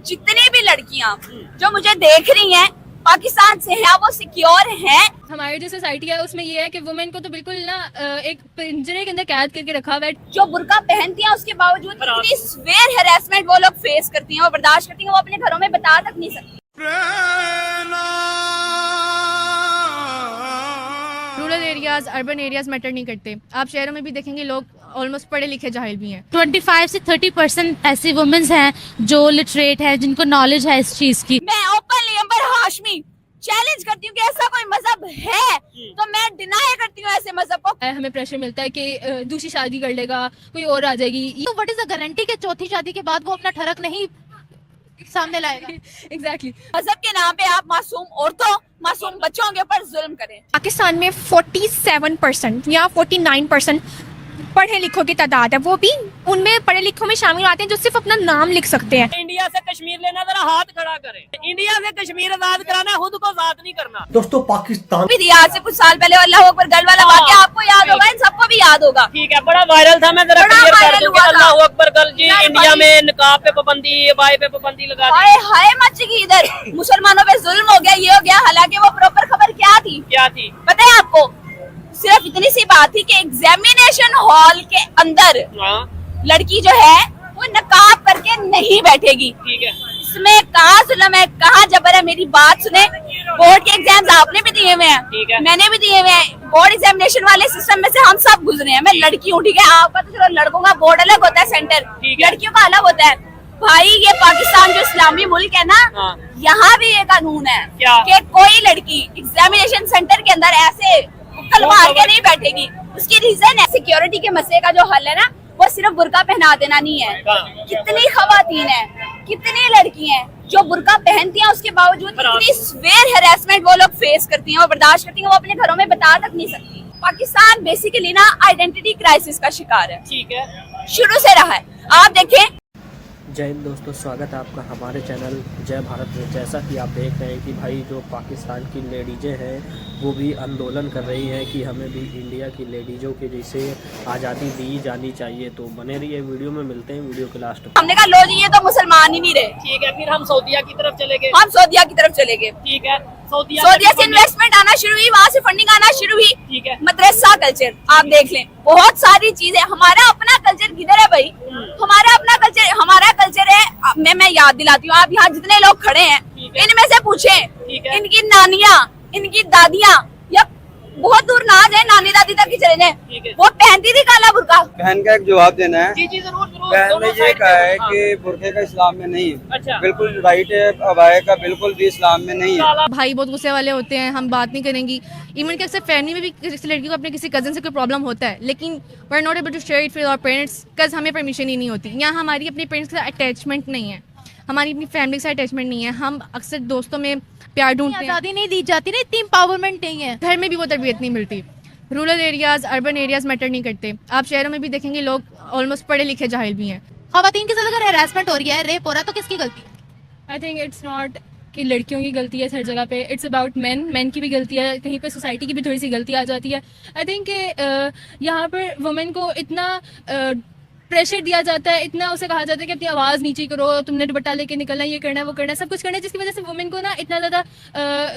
जितनी भी लड़कियां जो मुझे देख रही हैं पाकिस्तान से हैं, वो सिक्योर हैं। हमारी जो सोसाइटी है उसमें ये है कि वुमेन को तो बिल्कुल ना एक पिंजरे के अंदर कैद करके रखा हुआ है। जो बुर्का पहनती हैं उसके बावजूद इतनी स्वेयर हैरेसमेंट वो लोग फेस करती हैं, वो बर्दाश्त करती हैं, वो अपने घरों में बता तक नहीं सकती। Rural areas, urban areas matter नहीं करते। आप शहरों में भी देखेंगे लोग ऑलमोस्ट पढ़े लिखे जाहिल भी हैं। 25 से 30% ऐसी वुमेन्स हैं जो लिटरेट है, जिनको नॉलेज है इस चीज की। मैं ओपनली अंबर हाशमी चैलेंज करती हूँ कि ऐसा कोई मजहब है तो मैं डिनाई करती हूँ ऐसे मजहब को। हमें प्रेशर मिलता है कि दूसरी शादी कर लेगा, कोई और आ जाएगी। तो व्हाट इज द गारंटी कि चौथी शादी के बाद वो अपना ठरक नहीं सामने लाएगा? एग्जैक्टली। मजहब के नाम पे आप मासूम औरतों, मासूम बच्चों के ऊपर जुल्म करें। पाकिस्तान में 47% या 49% पढ़े लिखों की तादाद है, वो भी उनमें पढ़े लिखों में शामिल आते हैं जो सिर्फ अपना नाम लिख सकते हैं। इंडिया से कश्मीर लेना, जरा हाथ खड़ा करें। इंडिया से कश्मीर आजाद कराना, खुद को आजाद नहीं करना। दोस्तों पाकिस्तान भी आज से कुछ साल पहले अल्लाह अकबर गल वाला वाक़या आपको याद होगा, इन सबको भी याद होगा। ठीक है, बड़ा वायरल था। मैं जरा बड़ा क्लियर कर वायरल दूं कि हुआ था। अल्लाह अकबर गल जी यार इंडिया भाई। में निकाब पे पाबंदी, बाय पे पाबंदी लगा दी। हाय हाय मच गई इधर, मुसलमानों पे जुल्म हो गया, ये हो गया। हालांकि वो प्रॉपर खबर क्या थी क्या थी पता है आपको? सिर्फ इतनी सी बात थी कि एग्जामिनेशन हॉल के अंदर हाँ लड़की जो है वो नकाब करके नहीं बैठेगी। ठीक है। इसमें कहाँ जुल्म है, कहाँ जबर है? मेरी बात सुने। बोर्ड के एग्जाम्स आपने भी दिए हुए ठीक है। हैं, मैंने भी दिए हुए हैं। बोर्ड एग्जामिनेशन वाले सिस्टम में से हम सब गुजरे हैं। मैं लड़की हूँ, ठीक है। आपका तो चलो लड़कों का बोर्ड अलग होता है, सेंटर, ठीक है। लड़कियों का अलग होता है। भाई ये पाकिस्तान जो इस्लामी मुल्क है ना, हाँ। यहाँ भी ये कानून है क्या? कि कोई लड़की एग्जामिनेशन सेंटर के अंदर ऐसे उकल मार के नहीं बैठेगी। उसकी रीजन है सिक्योरिटी के मसले का जो हल है ना, वो सिर्फ बुर्का पहना देना नहीं है। कितनी खवातीन है, कितनी लड़की हैं जो बुर्का पहनती हैं, उसके बावजूद इतनी स्वेयर हैरेसमेंट वो लोग फेस करती हैं, वो बर्दाश्त करती हैं, वो अपने घरों में बता तक नहीं सकती। पाकिस्तान बेसिकली ना आइडेंटिटी क्राइसिस का शिकार है, ठीक है। शुरू से रहा है। आप देखें। जय हिंद दोस्तों, स्वागत है आपका हमारे चैनल जय भारत में। जैसा कि आप देख रहे हैं कि भाई जो पाकिस्तान की लेडीज़ें हैं वो भी आंदोलन कर रही हैं कि हमें भी इंडिया की लेडीज़ों के जैसे आज़ादी दी जानी चाहिए। तो बने रहिए, वीडियो में मिलते हैं वीडियो के लास्ट में। हमने कहा लो जी ये तो मुसलमान ही नहीं रहे, ठीक है। फिर हम सऊदीया की तरफ चले गए। हम सऊदीया की तरफ चले गए। ठीक है। सऊदीया से इन्वेस्टमेंट आना शुरू हुई, वहाँ से फंडिंग आना शुरू हुई। ठीक है। मदरसा कल्चर आप देख लें, बहुत सारी चीजें। हमारा अपना कल्चर किधर है भाई? हमारा अपना कल्चर है। मैं याद दिलाती हूँ, आप यहाँ जितने लोग खड़े हैं इनमें से पूछें, इनकी नानियाँ, इनकी दादियाँ, या बहुत दूर ना जाए, नानी दादी तक ही चले जाए, वो पहनती थी काला बुर्का। बहन का एक जवाब देना है। जी जी जरूर जरूर। बहन ने दोनों ये साइड कहा है हाँ। कि बुर्के का इस्लाम में नहीं है। अच्छा। बिल्कुल राइट है, अबाया का बिल्कुल भी इस्लाम में नहीं है। भाई बहुत गुस्से वाले होते हैं, हम बात नहीं करेंगी। इवन कि अक्सर फैमिली में भी किसी लड़की को अपने किसी कजन से कोई प्रॉब्लम होता है, लेकिन we are not able to share it with our parents because हमें परमिशन ही नहीं होती। यहाँ हमारी अपने पेरेंट्स के साथ अटैचमेंट नहीं है, हमारी अपनी फैमिली से अटैचमेंट नहीं है। हम अक्सर दोस्तों में प्यार ढूंढते हैं, आज़ादी नहीं दी जाती ना, इतनी एम्पावरमेंट नहीं है। घर में भी वो तरबियत नहीं मिलती। Rural areas, urban areas matter नहीं करते। आप शहरों में भी देखेंगे लोग ऑलमोस्ट पढ़े लिखे जाहिल भी हैं। खवातीन के साथ अगर हैरेसमेंट हो रही है, रेप हो रहा है, तो किसकी गलती है? आई थिंक इट्स नॉट कि लड़कियों की गलती है हर जगह पे, इट्स अबाउट मैन की भी गलती है, कहीं पे सोसाइटी की भी थोड़ी सी गलती आ जाती है। आई थिंक कि यहाँ पर वुमेन को इतना प्रेशर दिया जाता है, इतना उसे कहा जाता है कि अपनी आवाज़ नीचे करो, तुमने दुपट्टा लेके निकलना, ये करना है, वो करना है, सब कुछ करना है, जिसकी वजह से वुमेन को ना इतना ज़्यादा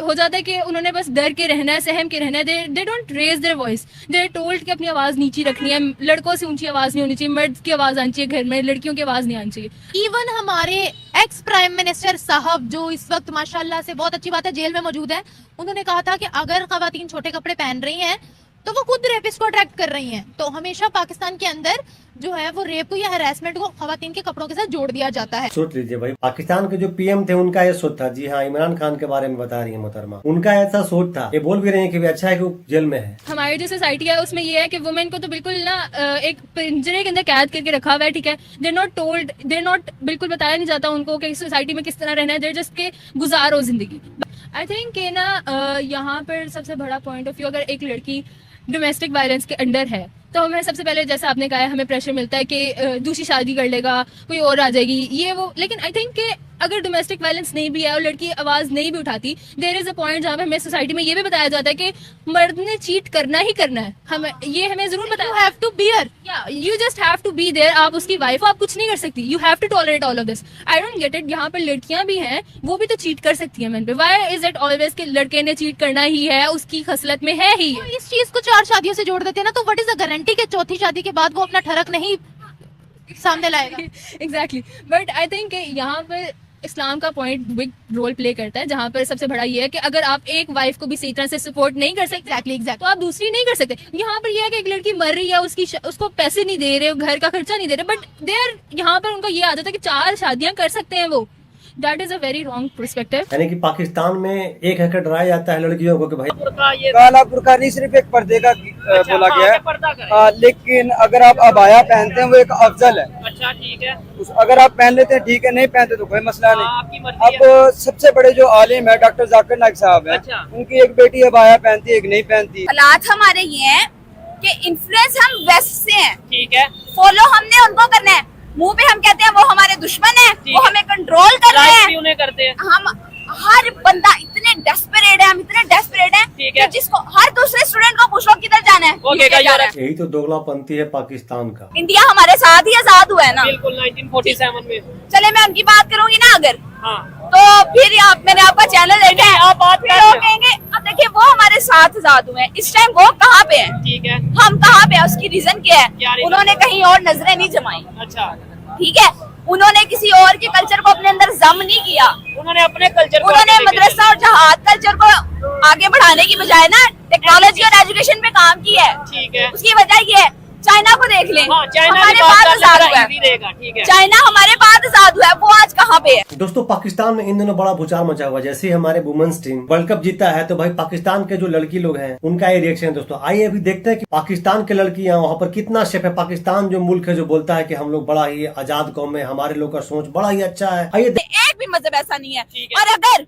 हो जाता है कि उन्होंने बस डर के रहना है, सहम के रहना है। They don't raise their voice, they are told कि अपनी आवाज़ नीची रखनी है। लड़कों से ऊंची आवाज़ नहीं होनी चाहिए, मर्द की आवाज़ आनी चाहिए घर में, लड़कियों की आवाज़ नहीं आनी चाहिए। इवन हमारे एक्स प्राइम मिनिस्टर साहब, जो इस वक्त माशाल्लाह से बहुत अच्छी बात है जेल में मौजूद है, उन्होंने कहा था कि अगर खवातीन छोटे कपड़े पहन रही हैं तो वो खुद रेपिस्ट को अट्रैक्ट कर रही हैं। तो हमेशा पाकिस्तान के अंदर जो है वो रेप को या हैरेसमेंट को खवातीन के कपड़ों के साथ जोड़ दिया जाता है। सोच लीजिए भाई, पाकिस्तान के जो पीएम थे उनका ये सोच था। जी हाँ, इमरान खान के बारे में बता रही है मोहतरमा, उनका ऐसा सोच था। ये बोल भी रहे हैं कि अच्छा है कि वो जेल में है। हमारी जो सोसाइटी है उसमें ये है कि वुमेन को तो बिल्कुल ना एक पिंजरे के अंदर कैद करके रखा हुआ है, ठीक है। देर नॉट टोल्ड, देर नॉट, बिल्कुल बताया नहीं जाता उनको कि सोसाइटी में किस तरह रहना है। देर जस्ट के गुजारो जिंदगी। आई थिंक कि ना यहाँ पर सबसे बड़ा पॉइंट ऑफ व्यू, अगर एक लड़की डोमेस्टिक वायलेंस के अंडर है तो हमें सबसे पहले जैसा आपने कहा है हमें प्रेशर मिलता है कि दूसरी शादी कर लेगा, कोई और आ जाएगी, ये वो। लेकिन आई थिंक कि अगर डोमेस्टिक वायलेंस नहीं भी है और लड़की आवाज नहीं भी उठाती, देयर इज अ पॉइंट जहाँ पे हमें सोसाइटी में ये भी बताया जाता है कि मर्द ने चीट करना ही करना है। हमें जरूर बताया, you have to bear, you just have to be there. आप उसकी वाइफ हो, आप कुछ नहीं कर सकती, you have to tolerate all of this. I don't get it. यहाँ पर लड़कियां भी हैं, वो भी तो चीट कर सकती हैं मैन पे। व्हाई इज इट ऑलवेज कि लड़के ने चीट करना ही है, उसकी खसलत में है ही। तो इस चीज को 4 शादियों से जोड़ देते हैं ना, तो व्हाट इज द गारंटी कि चौथी शादी के बाद वो अपना ठरक नहीं सामने लाएगा? एग्जैक्टली, बट आई थिंक यहाँ पर इस्लाम का पॉइंट बिग रोल प्ले करता है, जहाँ पर सबसे बड़ा ये है कि अगर आप एक वाइफ को भी सही तरह से सपोर्ट नहीं कर सकते एग्जैक्टली तो आप दूसरी नहीं कर सकते। यहाँ पर यह है कि एक लड़की मर रही है, उसको पैसे नहीं दे रहे, घर का खर्चा नहीं दे रहे, बट देयर यहाँ पर उनका ये आदत है कि 4 शादियां कर सकते हैं वो। That is a very wrong perspective. यानी कि पाकिस्तान में एक हैकर डराया जाता है लड़कियों को कि भाई बुर्का ये काला बुर्का नहीं सिर्फ एक पर्दे का बोला गया है। पर्दा करें। लेकिन अगर आप अबाया पहनते हैं वो एक अफजल है। अच्छा ठीक है, अगर आप पहन लेते हैं ठीक है, नहीं पहनते तो कोई मसला नहीं। आपकी मर्जी है। अब सबसे बड़े जो आलिम है डॉक्टर जाकिर नाइक साहब है, अच्छा। उनकी एक बेटी अबाया पहनती है, एक नहीं पहनती। हालात हमारे ये हैं कि इन्फ्लुएंस हम वेस्ट से हैं, ठीक है, फॉलो हमने उनको करना है। मुंह पे हम कहते हैं वो हमारे दुश्मन है, ठीक वो है। हमें कंट्रोल कर रहे लाइफ भी हैं। उन्हें करते हैं। हम हर बंदा इतने डेस्परेट है, हम इतने डेस्परेट हैं ठीक कि है। जिसको हर दूसरे स्टूडेंट को पूछो किधर जाना है, वो नीचे कहेगा जा यार रहा है। यही तो दोगलापंथी है पाकिस्तान का। इंडिया हमारे साथ ही आजाद हुआ है ना। बिल्कुल 1947 में। चले मैं उनकी बात करूंगी ना अगर, हाँ तो फिर मैंने आपका चैनल देखा है, आप बात फिर कर लोग रहे हो। कहेंगे अब देखिए वो हमारे साथ आजाद हुए हैं, इस टाइम वो कहाँ पे है, ठीक है, हम कहाँ पे है, उसकी रीजन क्या क्या है? reason? उन्होंने कहीं और नजरें नहीं जमाई, अच्छा, ठीक है, उन्होंने किसी और के कल्चर को अपने अंदर जम नहीं किया। उन्होंने अपने कल्चर को उन्होंने आगे लेके मदरसा और जहाद कल्चर को आगे बढ़ाने की बजाय ना टेक्नोलॉजी और एजुकेशन पे काम किया है। ठीक है। उसकी वजह ये है, चाइना को देख लें, हाँ, चाइना हमारे की बात बाद करना आजाद जरा हुआ है। easy रहेगा, ठीक है। चाइना हमारे बाद आजाद हुआ है, वो आज कहाँ पे है? दोस्तों पाकिस्तान में इन दिनों बड़ा भूचाल मचा हुआ है। जैसे ही हमारे वुमेन्स टीम वर्ल्ड कप जीता है तो भाई पाकिस्तान के जो लड़की लोग हैं उनका ये रिएक्शन है। दोस्तों आइए अभी देखते हैं कि पाकिस्तान के लड़कियां वहाँ पर कितना शेफ है। पाकिस्तान जो मुल्क है जो बोलता है कि हम लोग बड़ा ही आजाद कौम है, हमारे लोग का सोच बड़ा ही अच्छा है। आइए एक भी मजहब ऐसा नहीं है, ठीक है। और अगर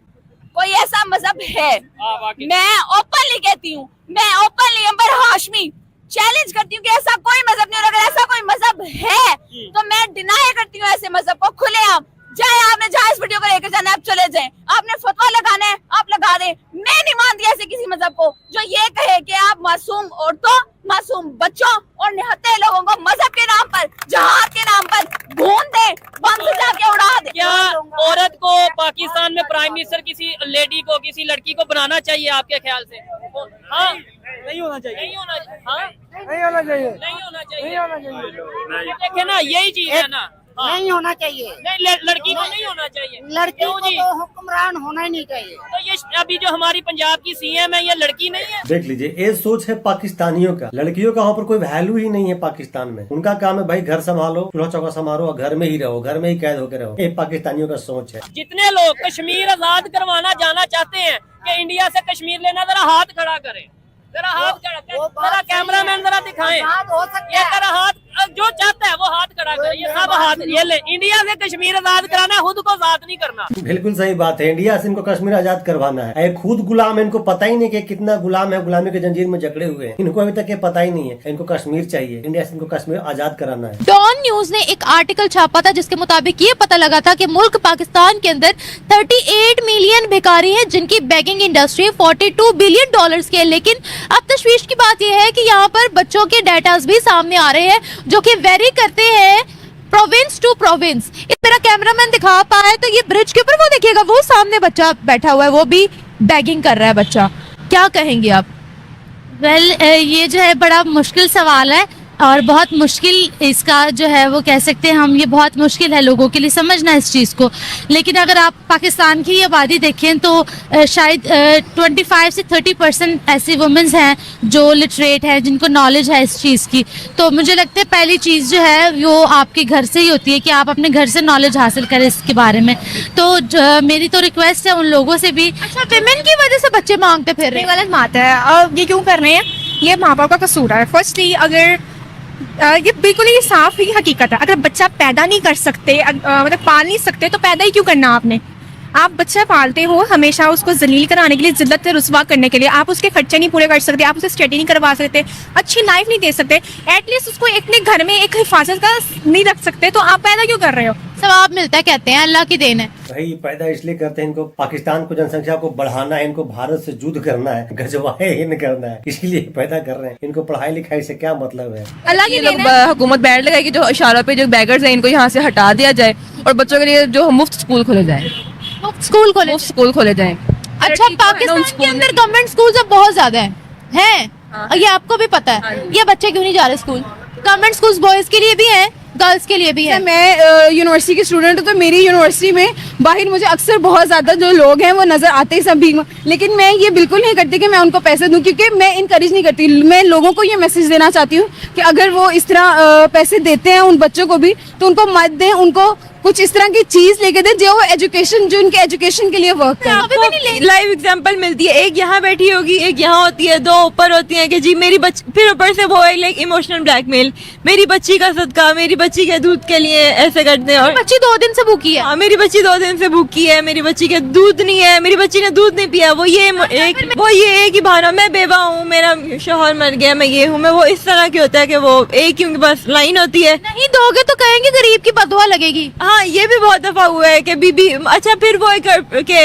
कोई ऐसा मजहब है, हाँ, वाकई। मैं ओपनली कहती हूँ, मैं ओपनली अंबर हाशमी चैलेंज करती हूँ कि ऐसा कोई मजहब नहीं, और अगर ऐसा कोई मजहब है तो मैं डिनाई करती हूँ ऐसे मजहब को खुलेआम। चाहे आपने जहाँ इस वीडियो को लेकर जाना है आप चले जाएं, आपने फतवा लगाना है आप लगा दें। मैं नहीं मानती ऐसे किसी मजहब को जो ये कहे कि आप मासूम औरतों, मासूम बच्चों और निहत्थे लोगों को मजहब के नाम पर, जहाद के नाम पर भून दे, बम से जाके उड़ा दे। क्या औरत को पाकिस्तान में प्राइम मिनिस्टर किसी लेडी को, किसी लड़की को बनाना चाहिए आपके ख्याल से? हाँ, नहीं होना चाहिए, नहीं होना, हाँ, नहीं होना चाहिए, नहीं होना चाहिए, नहीं होना चाहिए। देखे ना, यही चीज है ना। हाँ। नहीं होना चाहिए, नहीं, लड़की को नहीं होना चाहिए। लड़की क्यों को जी? तो हुक्मरान होना ही नहीं चाहिए। तो ये अभी जो हमारी पंजाब की सीएम है ये लड़की नहीं है? देख लीजिए ये सोच है पाकिस्तानियों का। लड़कियों का वहाँ पर कोई वैल्यू ही नहीं है पाकिस्तान में। उनका काम है भाई घर संभालो, चूल्हा चौका संभालो और घर में ही रहो, घर में ही कैद होकर रहो। ये पाकिस्तानियों का सोच है। जितने लोग कश्मीर आजाद करवाना जाना चाहते हैं कि इंडिया से कश्मीर लेना, जरा हाथ खड़ा करें, जरा हाथ खड़ा करें, जरा कैमरामैन जरा दिखाएं। आजाद हो सकता ये है। जरा हाथ, जो चाहता है वो हाथ खड़ा करे, ये सब हाथ, ये ले, इंडिया से कश्मीर आजाद कराना है, खुद को आजाद नहीं करना। बिल्कुल सही बात है। इंडिया से इनको कश्मीर आजाद करवाना है। ये खुद गुलाम है, इनको पता ही नहीं कि कितना गुलाम है, गुलामी के जंजीर में जकड़े हुए हैं। इनको अभी तक ये पता ही नहीं है। इनको कश्मीर चाहिए, इंडिया से इनको कश्मीर आजाद कराना है। डॉन न्यूज ने एक आर्टिकल छापा था जिसके मुताबिक ये पता लगा था कि मुल्क पाकिस्तान के अंदर 38 मिलियन भिखारी हैं जिनकी बैगिंग इंडस्ट्री 42 बिलियन डॉलर्स की है। लेकिन अब तशवीश की बात यह है कि यहाँ पर बच्चों के डेटास भी सामने आ रहे हैं जो कि वेरी करते हैं प्रोविंस टू प्रोविंस। इस मेरा कैमरामैन दिखा पाए तो ये ब्रिज के ऊपर वो देखिएगा, वो सामने बच्चा बैठा हुआ है, वो भी बैगिंग कर रहा है बच्चा। क्या कहेंगे आप? वेल ये जो है बड़ा मुश्किल सवाल है और बहुत मुश्किल इसका जो है वो कह सकते हैं हम, ये बहुत मुश्किल है लोगों के लिए समझना इस चीज़ को। लेकिन अगर आप पाकिस्तान की आबादी देखें तो शायद 25 से 30% ऐसी वुमेंस हैं जो लिटरेट हैं, जिनको नॉलेज है इस चीज़ की। तो मुझे लगता है पहली चीज़ जो है वो आपके घर से ही होती है कि आप अपने घर से नॉलेज हासिल करें इसके बारे में। तो मेरी तो रिक्वेस्ट है उन लोगों से भी। अच्छा, विमेन की वजह से बच्चे मांगते फिर रहे ये गलत बात है। अब ये क्यों कर रहे हैं? ये माँ बाप का कसूर है। फर्स्टली अगर ये बिल्कुल ही साफ ही हकीकत है, अगर बच्चा पैदा नहीं कर सकते, मतलब पाल नहीं सकते, तो पैदा ही क्यों करना आपने? आप बच्चा पालते हो हमेशा उसको जलील कराने के लिए, जिल्लत से रुसवा करने के लिए। आप उसके खर्चे नहीं पूरे कर सकते, आप उसे स्टडी नहीं करवा सकते, अच्छी लाइफ नहीं दे सकते, एटलीस्ट उसको अपने घर में एक हिफाजत का नहीं रख सकते, तो आप पैदा क्यों कर रहे हो? सवाब मिलता है, कहते हैं अल्लाह की देन है। भाई पैदा इसलिए करते हैं, इनको पाकिस्तान को जनसंख्या को बढ़ाना है, इनको भारत से युद्ध करना है, गजवाए इन करना है, इसीलिए पैदा कर रहे हैं। इनको पढ़ाई लिखाई से क्या मतलब है? अल्लाह की ये देन लोग है। हुकूमत बैठ लगाएगी जो इशारों पे जो बैगर्स हैं इनको यहाँ से हटा दिया जाए और बच्चों के लिए जो मुफ्त स्कूल खोले जाए, मुफ्त स्कूल खोले। मुफ्त स्कूल खोले जाए। अच्छा, पाकिस्तान के अंदर गवर्नमेंट स्कूल अब बहुत ज्यादा हैं, और ये आपको भी पता है। ये बच्चे क्यों नहीं जा रहे स्कूल? गवर्नमेंट स्कूल बॉयज के लिए भी हैं, गर्ल्स के लिए भी है। मैं यूनिवर्सिटी की स्टूडेंट हूँ, तो मेरी यूनिवर्सिटी में बाहर मुझे अक्सर बहुत ज़्यादा जो लोग हैं वो नज़र आते हैं सभी, लेकिन मैं ये बिल्कुल नहीं करती कि मैं उनको पैसे दूँ, क्योंकि मैं इनकरेज नहीं करती। मैं लोगों को ये मैसेज देना चाहती हूँ कि अगर वो इस तरह पैसे देते हैं उन बच्चों को भी, तो उनको मत दें, उनको कुछ इस तरह की चीज लेके दें जो वो एजुकेशन, जो उनके एजुकेशन के लिए वर्क करे। लाइव एग्जांपल मिलती है, एक यहाँ बैठी होगी, एक यहाँ होती है, दो ऊपर होती है कि जी मेरी बच्ची, फिर ऊपर से वो लाइक इमोशनल ब्लैकमेल, मेरी बच्ची का सदका, मेरी बच्ची के दूध के लिए ऐसे करते हैं। और बच्ची 2 दिन से भूखी है। हाँ, मेरी बच्ची 2 दिन से भूखी है, मेरी बच्ची के दूध नहीं है, मेरी बच्ची ने दूध नहीं पिया, वो ये एक ही बहाना, मैं बेवा हूँ, मेरा शौहर मर गया, मैं ये हूँ, मैं वो, इस तरह की होता है कि वो एक ही उनके पास लाइन होती है, नहीं दोगे तो कहेंगे गरीब की बदुआ लगेगी। हाँ ये भी बहुत दफा हुआ है कि बीबी, अच्छा फिर वो के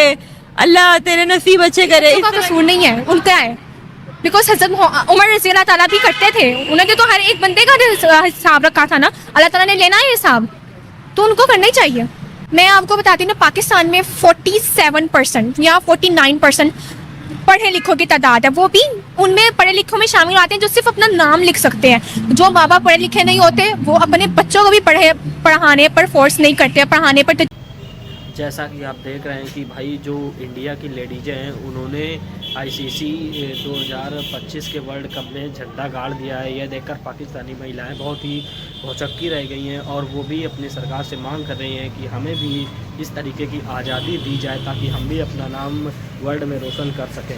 अल्लाह तेरे नसीब अच्छे करे। उनका कसूर नहीं है, उनका है, बिकॉज हज़रत उमर रज़ी अल्लाह ताला भी करते थे, उन्होंने तो हर एक बंदे का हिसाब रखा था ना, अल्लाह ताला ने लेना है हिसाब, तो उनको करना ही चाहिए। मैं आपको बताती हूँ ना, पाकिस्तान में 47% या 49% पढ़े लिखों की तादाद है, वो भी उनमें पढ़े लिखों में शामिल आते हैं जो सिर्फ अपना नाम लिख सकते हैं। जो माँ बाप पढ़े लिखे नहीं होते वो अपने बच्चों को भी पढ़ाने पर फोर्स नहीं करते, पढ़ाने पर। जैसा कि आप देख रहे हैं कि भाई जो इंडिया की लेडीज़ें हैं उन्होंने आईसीसी 2025 के वर्ल्ड कप में झंडा गाड़ दिया है। यह देखकर पाकिस्तानी महिलाएं बहुत ही भौचक्की रह गई हैं और वो भी अपनी सरकार से मांग कर रही हैं कि हमें भी इस तरीके की आज़ादी दी जाए ताकि हम भी अपना नाम वर्ल्ड में रोशन कर सकें।